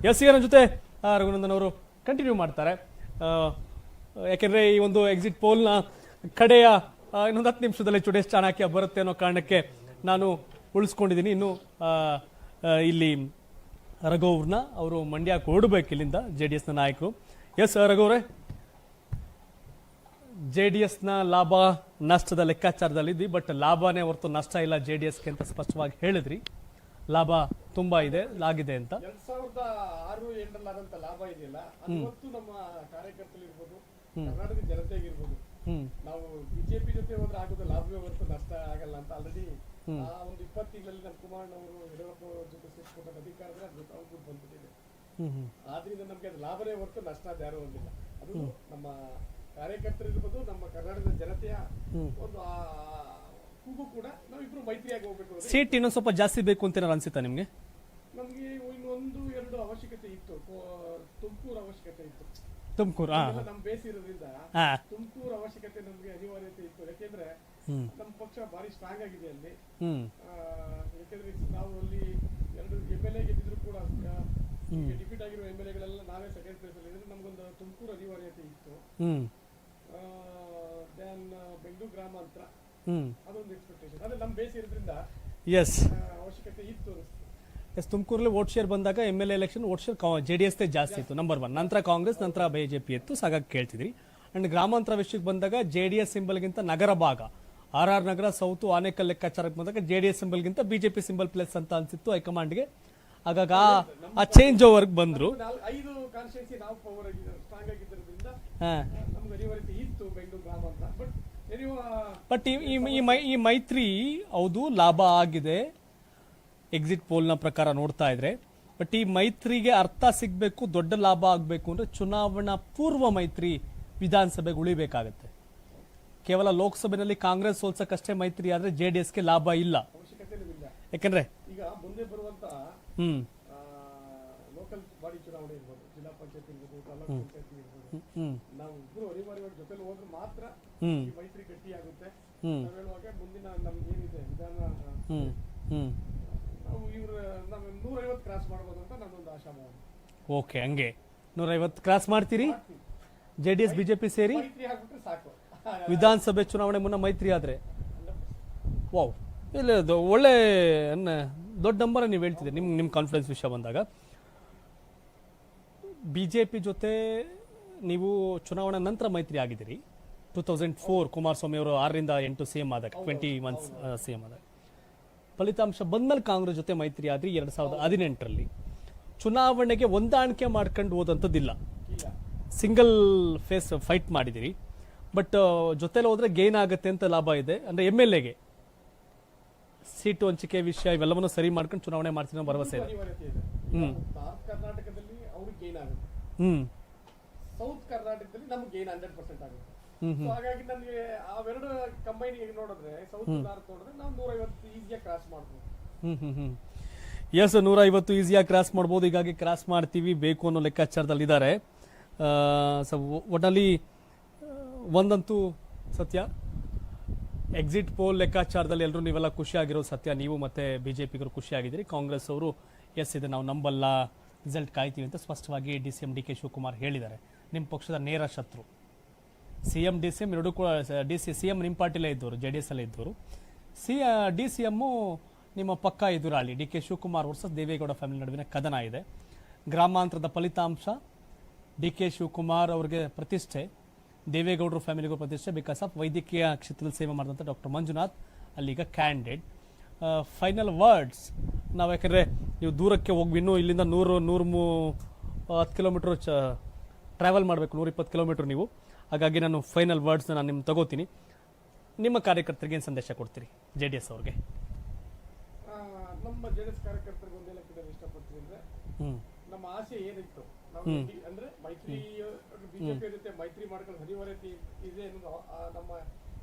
S C ಜೊತೆ ರಘುನಂದನ್ ಅವರು continue ಮಾಡ್ತಾರೆ. ಯಾಕೆಂದ್ರೆ ಈ ಒಂದು ಎಕ್ಸಿಟ್ ಪೋಲ್ನ ಕಡೆಯ ಇನ್ನೊಂದು 10 ನಿಮಿಷದಲ್ಲಿ ಟುಡೇಸ್ ಚಾಣಕ್ಯ ಬರುತ್ತೆ ಅನ್ನೋ ಕಾರಣಕ್ಕೆ ನಾನು ಉಳಿಸ್ಕೊಂಡಿದ್ದೀನಿ. ಇನ್ನು ಇಲ್ಲಿ ರಘು ಅವ್ರನ್ನ ಅವರು ಮಂಡ್ಯಕ್ಕೆ ಓಡಬೇಕು ಇಲ್ಲಿಂದ JDS ನ ನಾಯಕರು. ಎಸ್ ರಘು ಅವರೇ, JDS ನ ಲಾಭ ನಷ್ಟದ ಲೆಕ್ಕಾಚಾರದಲ್ಲಿದ್ದಿ, ಬಟ್ ಲಾಭನೇ ಹೊರತು ನಷ್ಟ ಇಲ್ಲ JDSಗೆ ಅಂತ ಸ್ಪಷ್ಟವಾಗಿ ಹೇಳಿದ್ರಿ. ಲಾಭ ತುಂಬಾ ಇದೆ ಆಗಿದೆ ಅಂತ. 2006-7 ಆದಂತ ಲಾಭ ಇದೆಯಲ್ಲ, ಅದು ಇವತ್ತು ನಮ್ಮ ಕಾರ್ಯಕರ್ತರಿರ್ಬೋದು, ಕರ್ನಾಟಕದ ಜನತೆಗಿರ್ಬೋದು, ನಾವು ಬಿಜೆಪಿ ಜೊತೆ ಹೋದ್ರೆ ಆಗೋದು ಲಾಭವೇ ಹೊರತು ನಷ್ಟ ಆಗಲ್ಲ ಅಂತ ಆಲ್ರೆಡಿ ಆ ಒಂದು 20 ತಿಂಗಳಲ್ಲಿ ನಮ್ಮ ಕುಮಾರಣ್ಣ ಅವರು ಯಡಿಯೂರಪ್ಪ ಜೊತೆ ಸೇರಿಸಿಕೊಂಡ ಅಧಿಕಾರದಲ್ಲಿ ಅದು ಅವ್ರಿಗೂ ಬಂದ್ಬಿಟ್ಟಿದೆ. ಆದ್ರಿಂದ ನಮ್ಗೆ ಅದು ಲಾಭನೇ ಹೊರತು ನಷ್ಟ ಅದು ಯಾರು ಹೊಂದಿಲ್ಲ. ಅದು ನಮ್ಮ ಕಾರ್ಯಕರ್ತರಿರ್ಬೋದು, ನಮ್ಮ ಕರ್ನಾಟಕದ ಜನತೆಯ ಒಂದು ಕೂಗು ಕೂಡ ನಾವಿಬ್ರು ಮೈತ್ರಿಯಾಗಿ ಹೋಗ್ಬೇಕು. ಸೀಟ್ ಇನ್ನೊಂದು ಸ್ವಲ್ಪ ಜಾಸ್ತಿ ಬೇಕು ಅಂತ ಅನ್ಸುತ್ತಾ ನಿಮ್ಗೆ? ನಮ್ಗೆ ಇನ್ನೊಂದು 2 ಅವಶ್ಯಕತೆ ಇತ್ತು. ತುಮಕೂರು ಅವಶ್ಯಕತೆ ಇತ್ತು. ತುಮಕೂರು ನಮ್ ಬೇಸ್ ಇರೋದ್ರಿಂದ ತುಮಕೂರು ಅವಶ್ಯಕತೆ ನಮ್ಗೆ ಅನಿವಾರ್ಯತೆ ಇತ್ತು. ಯಾಕೆಂದ್ರೆ ನಮ್ಮ ಪಕ್ಷ ಬಾರಿ ಸ್ಟ್ರಾಂಗ್ ಆಗಿದೆ ಅಲ್ಲಿ. ಯಾಕೆಂದ್ರೆ ನಾವು ಅಲ್ಲಿ 2 MLA ಗೆದ್ದಿದ್ರು ಕೂಡ ಡಿಫೀಟ್ ಆಗಿರೋ MLA ಗಳೆಲ್ಲ ನಾವೇ ಸೆಕೆಂಡ್ ಪ್ಲೇಸ್ ಅಲ್ಲಿ ಇದ್ರೆ ನಮ್ಗೊಂದು ತುಮಕೂರು ಅನಿವಾರ್ಯತೆ ಇತ್ತು. ದೆನ್ ಬೆಂಗಳೂರು ಗ್ರಾಮಾಂತರ ಅದೊಂದು ಎಕ್ಸ್ಪೆಕ್ಟೇಷನ್. ಅದೇ ನಮ್ ಬೇಸ್ ಇರೋದ್ರಿಂದ ಅವಶ್ಯಕತೆ ಇತ್ತು. ಎಸ್, ತುಮಕೂರಲ್ಲಿ ವೋಟ್ ಶೇರ್ ಬಂದಾಗ MLA election vote share JDS ಜಾಸ್ತಿ ಇತ್ತು, ನಂಬರ್ 1. ನಂತರ ಕಾಂಗ್ರೆಸ್, ನಂತರ BJP ಇತ್ತು. ಹಾಗಾಗಿ ಕೇಳ್ತಿದ್ರಿ. ಅಂಡ್ ಗ್ರಾಮಾಂತರ ವಿಷಯಕ್ಕೆ ಬಂದಾಗ JDS ಸಿಂಬಲ್ಗಿಂತ ನಗರ ಭಾಗ RR ನಗರ, ಸೌತ್, ಆನೇಕಲ್ ಲೆಕ್ಕಾಚಾರಕ್ಕೆ ಬಂದಾಗ JDS ಸಿಂಬಲ್ಗಿಂತ BJP ಸಿಂಬಲ್ ಪ್ಲೇಸ್ ಅಂತ ಅನ್ಸಿತ್ತು ಹೈಕಮಾಂಡ್ಗೆ. ಹಾಗಾಗಿ ಆ ಚೇಂಜ್ ಓವರ್ಗೆ ಬಂದ್ರು. 5 ಕಾನ್ಸ್ಟಿಟ್ಯೂನ್ಸಿ ನಾವು ಪವರ್ ಸ್ಟ್ರಾಂಗ್ ಆಗಿದ್ದರಿಂದ ನಮ್ಗೆ ಅನಿವಾರ್ಯತೆ ಇತ್ತು ಬೆಂಗಳೂರು ಗ್ರಾಮಾಂತರ. ಬಟ್ ಈ ಮೈತ್ರಿ ಹೌದು ಲಾಭ ಆಗಿದೆ ಎಕ್ಸಿಟ್ ಪೋಲ್ನ ಪ್ರಕಾರ ನೋಡ್ತಾ ಇದ್ರೆ. ಬಟ್ ಈ ಮೈತ್ರಿಗೆ ಅರ್ಥ ಸಿಗಬೇಕು, ದೊಡ್ಡ ಲಾಭ ಆಗಬೇಕು ಅಂದ್ರೆ ಚುನಾವಣಾ ಪೂರ್ವ ಮೈತ್ರಿ ವಿಧಾನಸಭೆಗೆ ಉಳಿಬೇಕಾಗತ್ತೆ. ಕೇವಲ ಲೋಕಸಭೆಯಲ್ಲಿ ಕಾಂಗ್ರೆಸ್ ಸೋಲ್ಸಕ್ಕಷ್ಟೇ ಮೈತ್ರಿ ಆದ್ರೆ JDSಗೆ ಲಾಭ ಇಲ್ಲ. ಯಾಕಂದ್ರೆ ಈಗ ಮುಂದೆ ಬರುವಂತ ಲೋಕಲ್ ಬಾಡಿ ಚುನಾವಣೆ ಇರ್ಬೋದು, ಜಿಲ್ಲಾ ಪಂಚಾಯತ್ ಇರ್ಬೋದು, ತಾಲೂಕು ಪಂಚಾಯತ್ ಇರ್ಬೋದು, ನಾವು ಇಬ್ಬರು ಅನಿವಾರ್ಯವಾಗಿ ಜೊತೆಲಿ ಹೋದ್ರೆ ಮಾತ್ರ ಈ ಮೈತ್ರಿ ಗಟ್ಟಿ ಆಗುತ್ತೆ. ನಾವು ಹೇಳುವಾಗ ಮುಂದಿನ ನಮ್ಗೆ ಏನಿದೆ ವಿಧಾನ ನಾವು ಇವ್ರ 150 ಕ್ರಾಸ್ ಮಾಡ್ಬೋದು ಅಂತ ನನ್ನೊಂದು ಆಶಾಭಾವ. ಓಕೆ, ಹಂಗೆ 150 ಕ್ರಾಸ್ ಮಾಡ್ತೀರಿ? JDS BJP ಸೇರಿ ಮೈತ್ರಿ ಆಗ್ಬಿಟ್ರೆ ಸಾಕು. ವಿಧಾನಸಭೆ ಚುನಾವಣೆ ಮುನ್ನ ಮೈತ್ರಿ ಆದ್ರೆ ವಾವ್, ಇಲ್ಲ ಒಳ್ಳೆ ದೊಡ್ಡ ನಂಬರ್ ನೀವು ಹೇಳ್ತಿದ್ದೆ. ನಿಮ್ ಕಾನ್ಫಿಡೆನ್ಸ್ ವಿಷಯ ಬಂದಾಗ BJP ಜೊತೆ ನೀವು ಚುನಾವಣೆ ನಂತರ ಮೈತ್ರಿ ಆಗಿದ್ದೀರಿ. 2004 ಕುಮಾರಸ್ವಾಮಿ ಅವರು 6ರಿಂದ 8 CM ಆದಾಗ 20 ಮಂತ್ಸ್ CM ಆದಾಗ ಫಲಿತಾಂಶ ಬಂದ್ಮೇಲೆ ಕಾಂಗ್ರೆಸ್ ಜೊತೆ ಮೈತ್ರಿ ಆದ್ರಿ. 2018ರಲ್ಲಿ ಚುನಾವಣೆಗೆ ಹೊಂದಾಣಿಕೆ ಮಾಡ್ಕೊಂಡು ಹೋದಂಥದ್ದಿಲ್ಲ, ಸಿಂಗಲ್ ಫೇಸ್ ಫೈಟ್ ಮಾಡಿದಿರಿ. ಬಟ್ ಜೊತೆಲಿ ಹೋದ್ರೆ ಗೇನ್ ಆಗುತ್ತೆ ಅಂತ ಲಾಭ ಇದೆ. ಅಂದ್ರೆ MLAಗೆ ಸೀಟು ಹಂಚಿಕೆ ವಿಷಯ ಇವೆಲ್ಲವನ್ನು ಸರಿ ಮಾಡ್ಕೊಂಡು ಚುನಾವಣೆ ಮಾಡ್ತೀನಿ ಅನ್ನೋ ಭರವಸೆ ಇದೆ. ನಾರ್ತ್ ಕರ್ನಾಟಕದಲ್ಲಿ ಅವ್ರಿಗೆ ಗೇನ್ ಆಗುತ್ತೆ, ಸೌತ್ ಕರ್ನಾಟಕದಲ್ಲಿ ನಮ್ಗೆ ಗೇನ್ 100% ಆಗುತ್ತೆ. ಹಾಗಾಗಿ ನಮ್ಗೆ ಅವೆರಡು ಕಂಬೈನ್ ನೋಡಿದ್ರೆ ಸೌತ್ ನಾರ್ತ್ ನೋಡಿದ್ರೆ ನಾವು 150 ಈಸಿಯಾಗಿ ಕ್ರಾಸ್ ಮಾಡ್ಬೋದು. ಎಸ್, 150 ಈಸಿಯಾಗಿ ಕ್ರಾಸ್ ಮಾಡ್ಬೋದು. ಹೀಗಾಗಿ ಕ್ರಾಸ್ ಮಾಡ್ತೀವಿ ಬೇಕು ಅನ್ನೋ ಲೆಕ್ಕಾಚಾರದಲ್ಲಿ ಇದ್ದಾರೆ. ಒಟ್ಟಲ್ಲಿ ಒಂದಂತೂ ಸತ್ಯ, ಎಕ್ಸಿಟ್ ಪೋಲ್ ಲೆಕ್ಕಾಚಾರದಲ್ಲಿ ಎಲ್ಲರೂ ನೀವೆಲ್ಲ ಖುಷಿಯಾಗಿರೋದು ಸತ್ಯ. ನೀವು ಮತ್ತೆ BJPಗರು ಖುಷಿಯಾಗಿದ್ದೀರಿ. ಕಾಂಗ್ರೆಸ್ ಅವರು ಎಸ್ ಇದೆ ನಾವು ನಂಬಲ್ಲ, ರಿಸಲ್ಟ್ ಕಾಯ್ತೀವಿ ಅಂತ ಸ್ಪಷ್ಟವಾಗಿ DCM DK ಶಿವಕುಮಾರ್ ಹೇಳಿದ್ದಾರೆ. ನಿಮ್ಮ ಪಕ್ಷದ ನೇರ ಶತ್ರು CM DCM ಎರಡೂ ಕೂಡ. CM ನಿಮ್ಮ ಪಾರ್ಟಿಲೇ ಇದ್ದವರು, JDS ಅಲ್ಲೇ ಇದ್ದವರು. DCM ನಿಮ್ಮ ಪಕ್ಕ ಎದುರಾಳಿ DK Shivakumar versus Deve Gowda family ನಡುವಿನ ಕದನ ಇದೆ. ಗ್ರಾಮಾಂತರದ ಫಲಿತಾಂಶ DK ಶಿವಕುಮಾರ್ ಅವರಿಗೆ ಪ್ರತಿಷ್ಠೆ, ದೇವೇಗೌಡರು ಫ್ಯಾಮಿಲಿಗೂ ಪ್ರತಿಷ್ಠೆ. ಬಿಕಾಸ್ ಆಫ್ ವೈದ್ಯಕೀಯ ಕ್ಷೇತ್ರದಲ್ಲಿ ಸೇವೆ ಮಾಡಿದಂಥ ಡಾಕ್ಟರ್ ಮಂಜುನಾಥ್ ಅಲ್ಲಿಗ ಕ್ಯಾಂಡಿಡೇಟ್. ಫೈನಲ್ ವರ್ಡ್ಸ್ ನಾವು, ಯಾಕಂದರೆ ನೀವು ದೂರಕ್ಕೆ ಹೋಗಿ ಇನ್ನೂ ಇಲ್ಲಿಂದ 110 ಕಿಲೋಮೀಟರ್ ಟ್ರಾವೆಲ್ ಮಾಡಬೇಕು, 120 ಕಿಲೋಮೀಟರ್ ನೀವು. ಹಾಗಾಗಿ ನಾನು ಫೈನಲ್ ವರ್ಡ್ಸ್ನ ನಾನು ನಿಮ್ಗೆ ತಗೋತೀನಿ. ನಿಮ್ಮ ಕಾರ್ಯಕರ್ತರಿಗೆ ಏನು ಸಂದೇಶ ಕೊಡ್ತೀರಿ JDS ಅವ್ರಿಗೆ? ನಮ್ಮ JDS ಕಾರ್ಯಕರ್ತರಿಗೆ ಒಂದೇ ಲೆಕ್ಕದಲ್ಲಿ ಇಷ್ಟಪಡ್ತೀವಿ ಅಂದ್ರೆ, ನಮ್ಮ ಆಸೆ ಏನಿತ್ತು ನಾವು ಅಂದ್ರೆ ಮೈತ್ರಿ BJP ಜೊತೆ ಮೈತ್ರಿ ಮಾಡ್ಕೊಂಡು ಅನಿವಾರ್ಯತೆ ಇದೆ ಅನ್ನೋದು ನಮ್ಮ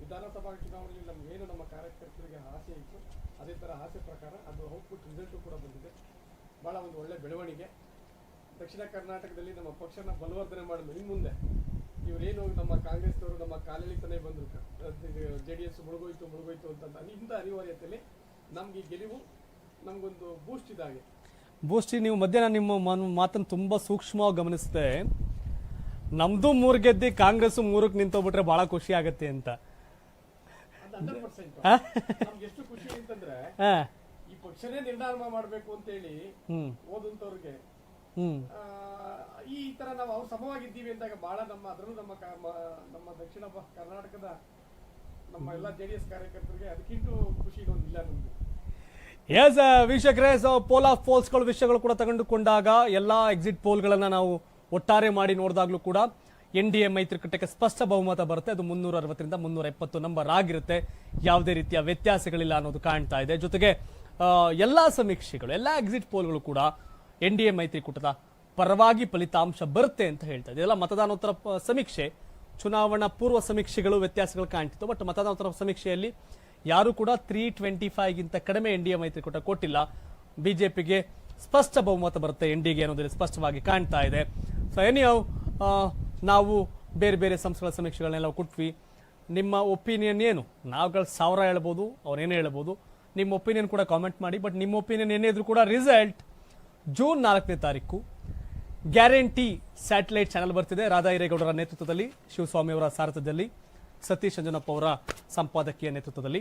ವಿಧಾನಸಭಾ ಚುನಾವಣೆಯಲ್ಲಿ ನಮ್ಗೇನು ನಮ್ಮ ಕಾರ್ಯಕರ್ತರಿಗೆ ಆಸೆ ಇತ್ತು, ಅದೇ ತರ ಆಸೆ ಪ್ರಕಾರ ಅದು ಔಟ್ಪುಟ್ ರಿಸಲ್ಟ್ ಕೂಡ ಬಂದಿದೆ. ಬಹಳ ಒಂದು ಒಳ್ಳೆ ಬೆಳವಣಿಗೆ. ದಕ್ಷಿಣ ಕರ್ನಾಟಕದಲ್ಲಿ ನಮ್ಮ ಪಕ್ಷನ ಬಲವರ್ಧನೆ ಮಾಡಲು ಇನ್ನು ಮುಂದೆ ಇವರೇನು ನಮ್ಮ ಕಾಂಗ್ರೆಸ್ನವರು ನಮ್ಮ ಕಾಲೆಳಿತಾನೆ ಬಂದ್ರು, JDS ಮುಳುಗೋಯ್ತು ಅಂತ ಇಂಥ ಅನಿವಾರ್ಯತೆಯಲ್ಲಿ ನಮ್ಗೆ ಗೆಲುವು ನಮ್ಗೊಂದು ಬೂಸ್ಟ್ ಇದಾಗೆ. ಬೋಸ್ಟಿ ನೀವು ಮಧ್ಯಾಹ್ನ ನಿಮ್ಮ ಮಾತನ್ನು ತುಂಬಾ ಸೂಕ್ಷ್ಮವಾಗಿ ಗಮನಿಸಿದೆ. ನಮ್ದು 3 ಗೆದ್ದಿ ಕಾಂಗ್ರೆಸ್ 3ಕ್ಕೆ ನಿಂತೋಗ್ಬಿಟ್ರೆ ಬಹಳ ಖುಷಿ ಆಗತ್ತೆ ಅಂತ. ಅದು 100%. ನಮ್ಗೆ ಎಷ್ಟು ಖುಷಿ ಅಂತಂದ್ರೆ ಹಾ. ಈ ಪಕ್ಷನೇ ನಿರ್ಣಾಮ ಮಾಡ್ಬೇಕು ಅಂತ ಹೇಳಿ ಓದಂತವ್ರಿಗೆ ಈ ತರ ನಾವು ಅವ್ರು ಸಮವಾಗಿದ್ದೀವಿ ಅಂದಾಗ ಬಹಳ ಅದರಲ್ಲೂ ನಮ್ಮ ದಕ್ಷಿಣ ಕರ್ನಾಟಕದ ನಮ್ಮ ಎಲ್ಲ JDS ಕಾರ್ಯಕರ್ತರಿಗೆ ಅದಕ್ಕಿಂತ ಖುಷಿ ಇನ್ನೊಂದಿಲ್ಲ ನಮ್ಗೆ. ಎಸ್ ವೀಕ್ಷಕರೇ, ಪೋಲ್ ಆಫ್ ಪೋಲ್ಸ್ಗಳು ವಿಷಯಗಳು ಕೂಡ ತೆಗೆದುಕೊಂಡಾಗ ಎಲ್ಲಾ ಎಕ್ಸಿಟ್ ಪೋಲ್ಗಳನ್ನ ನಾವು ಒಟ್ಟಾರೆ ಮಾಡಿ ನೋಡಿದಾಗ್ಲೂ ಕೂಡ NDA ಮೈತ್ರಿಕೂಟಕ್ಕೆ ಸ್ಪಷ್ಟ ಬಹುಮತ ಬರುತ್ತೆ. ಅದು 360ರಿಂದ 370 ನಂಬರ್ ಆಗಿರುತ್ತೆ. ಯಾವುದೇ ರೀತಿಯ ವ್ಯತ್ಯಾಸಗಳಿಲ್ಲ ಅನ್ನೋದು ಕಾಣ್ತಾ ಇದೆ. ಜೊತೆಗೆ ಎಲ್ಲಾ ಸಮೀಕ್ಷೆಗಳು, ಎಲ್ಲಾ ಎಕ್ಸಿಟ್ ಪೋಲ್ಗಳು ಕೂಡ NDA ಮೈತ್ರಿಕೂಟದ ಪರವಾಗಿ ಫಲಿತಾಂಶ ಬರುತ್ತೆ ಅಂತ ಹೇಳ್ತಾ ಇದೆ. ಎಲ್ಲ ಮತದಾನೋತ್ತರ ಸಮೀಕ್ಷೆ, ಚುನಾವಣಾ ಪೂರ್ವ ಸಮೀಕ್ಷೆಗಳು ವ್ಯತ್ಯಾಸಗಳು ಕಾಣ್ತಿತ್ತು. ಬಟ್ ಮತದಾನೋತ್ತರ ಸಮೀಕ್ಷೆಯಲ್ಲಿ ಯಾರು ಕೂಡ 325ಗಿಂತ ಕಡಿಮೆ NDA ಮೈತ್ರಿಕೂಟ ಕೊಟ್ಟಿಲ್ಲ. ಬಿಜೆಪಿಗೆ ಸ್ಪಷ್ಟ ಬಹುಮತ ಬರುತ್ತೆ NDAಗೆ ಅನ್ನೋದ್ರಲ್ಲಿ ಸ್ಪಷ್ಟವಾಗಿ ಕಾಣ್ತಾ ಇದೆ. ಸೊ ಎನಿಯೌ, ನಾವು ಬೇರೆ ಬೇರೆ ಸಂಸ್ಥೆಗಳ ಸಮೀಕ್ಷೆಗಳನ್ನೆಲ್ಲ ಕೊಟ್ವಿ. ನಿಮ್ಮ ಒಪಿನಿಯನ್ ಏನು? ನಾವುಗಳು 1000 ಹೇಳ್ಬೋದು, ಅವ್ರೇನೇ ಹೇಳ್ಬೋದು. ನಿಮ್ಮ ಒಪಿನಿಯನ್ ಕೂಡ ಕಾಮೆಂಟ್ ಮಾಡಿ. ಬಟ್ ನಿಮ್ಮ ಒಪಿನಿಯನ್ ಏನೇ ಇದ್ರೂ ಕೂಡ ರಿಸಲ್ಟ್ ಜೂನ್ 4ನೇ ತಾರೀಕು ಗ್ಯಾರಂಟಿ ಸ್ಯಾಟಲೈಟ್ ಚಾನೆಲ್ ಬರ್ತಿದೆ. ರಾಧಾ ಹಿರೇಗೌಡರ ನೇತೃತ್ವದಲ್ಲಿ, ಶಿವಸ್ವಾಮಿ ಅವರ ಸಾರಥ್ಯದಲ್ಲಿ, ಸತೀಶ್ ಅಂಜನಪ್ಪ ಅವರ ಸಂಪಾದಕೀಯ ನೇತೃತ್ವದಲ್ಲಿ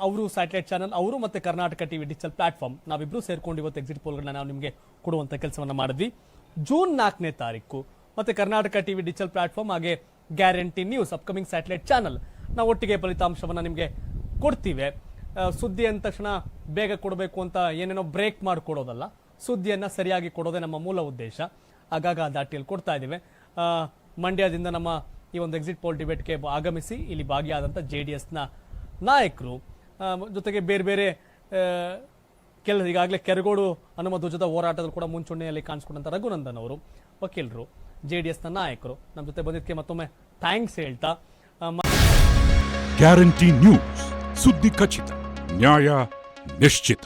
ಅವರು ಸ್ಯಾಟಲೈಟ್ ಚಾನಲ್, ಅವರು ಮತ್ತೆ ಕರ್ನಾಟಕ ಟಿವಿ ಡಿಜಿಟಲ್ ಪ್ಲಾಟ್ಫಾರ್ಮ್, ನಾವಿಬ್ರು ಸೇರ್ಕೊಂಡು ಇವತ್ತು ಎಕ್ಸಿಟ್ ಪೋಲ್ಗಳನ್ನ ನಾವು ನಿಮಗೆ ಕೊಡುವಂತ ಕೆಲಸವನ್ನ ಮಾಡಿದ್ವಿ. ಜೂನ್ 4ನೇ ತಾರೀಕು ಮತ್ತೆ ಕರ್ನಾಟಕ ಟಿವಿ ಡಿಜಿಟಲ್ ಪ್ಲಾಟ್ಫಾರ್ಮ್ ಹಾಗೆ guarantee news upcoming satellite channel ನಾವು ಒಟ್ಟಿಗೆ ಫಲಿತಾಂಶವನ್ನ ನಿಮಗೆ ಕೊಡ್ತೀವಿ. ಸುದ್ದಿ ಅಂದ ತಕ್ಷಣ ಬೇಗ ಕೊಡಬೇಕು ಅಂತ ಏನೇನೋ ಬ್ರೇಕ್ ಮಾಡಿಕೊಡೋದಲ್ಲ, ಸುದ್ದಿಯನ್ನ ಸರಿಯಾಗಿ ಕೊಡೋದೇ ನಮ್ಮ ಮೂಲ ಉದ್ದೇಶ. ಆಗಾಗ ದಾಟಿಯಲ್ಲಿ ಕೊಡ್ತಾ ಇದ್ದೀವಿ. ಮಂಡ್ಯದಿಂದ ನಮ್ಮ ಈ ಒಂದು ಎಕ್ಸಿಟ್ ಪೋಲ್ ಡಿಬೇಟ್ಗೆ ಆಗಮಿಸಿ ಇಲ್ಲಿ ಭಾಗಿಯಾದಂಥ JDSನ ನಾಯಕರು, ಜೊತೆಗೆ ಬೇರೆ ಬೇರೆ ಈಗಾಗಲೇ ಕೆರಗೋಡು ಹನುಮ ಧ್ವಜದ ಹೋರಾಟದಲ್ಲಿ ಕೂಡ ಮುಂಚೂಣಿಯಲ್ಲಿ ಕಾಣಿಸ್ಕೊಂಡಂತ ರಘುನಂದನ್ ಅವರು, ವಕೀಲರು, JDSನ ನಾಯಕರು ನಮ್ಮ ಜೊತೆ ಬಂದಿದ್ದಕ್ಕೆ ಮತ್ತೊಮ್ಮೆ ಥ್ಯಾಂಕ್ಸ್ ಹೇಳ್ತಾ, ಗ್ಯಾರಂಟಿ ನ್ಯೂಸ್, ಸುದ್ದಿ ಖಚಿತ, ನ್ಯಾಯ ನಿಶ್ಚಿತ.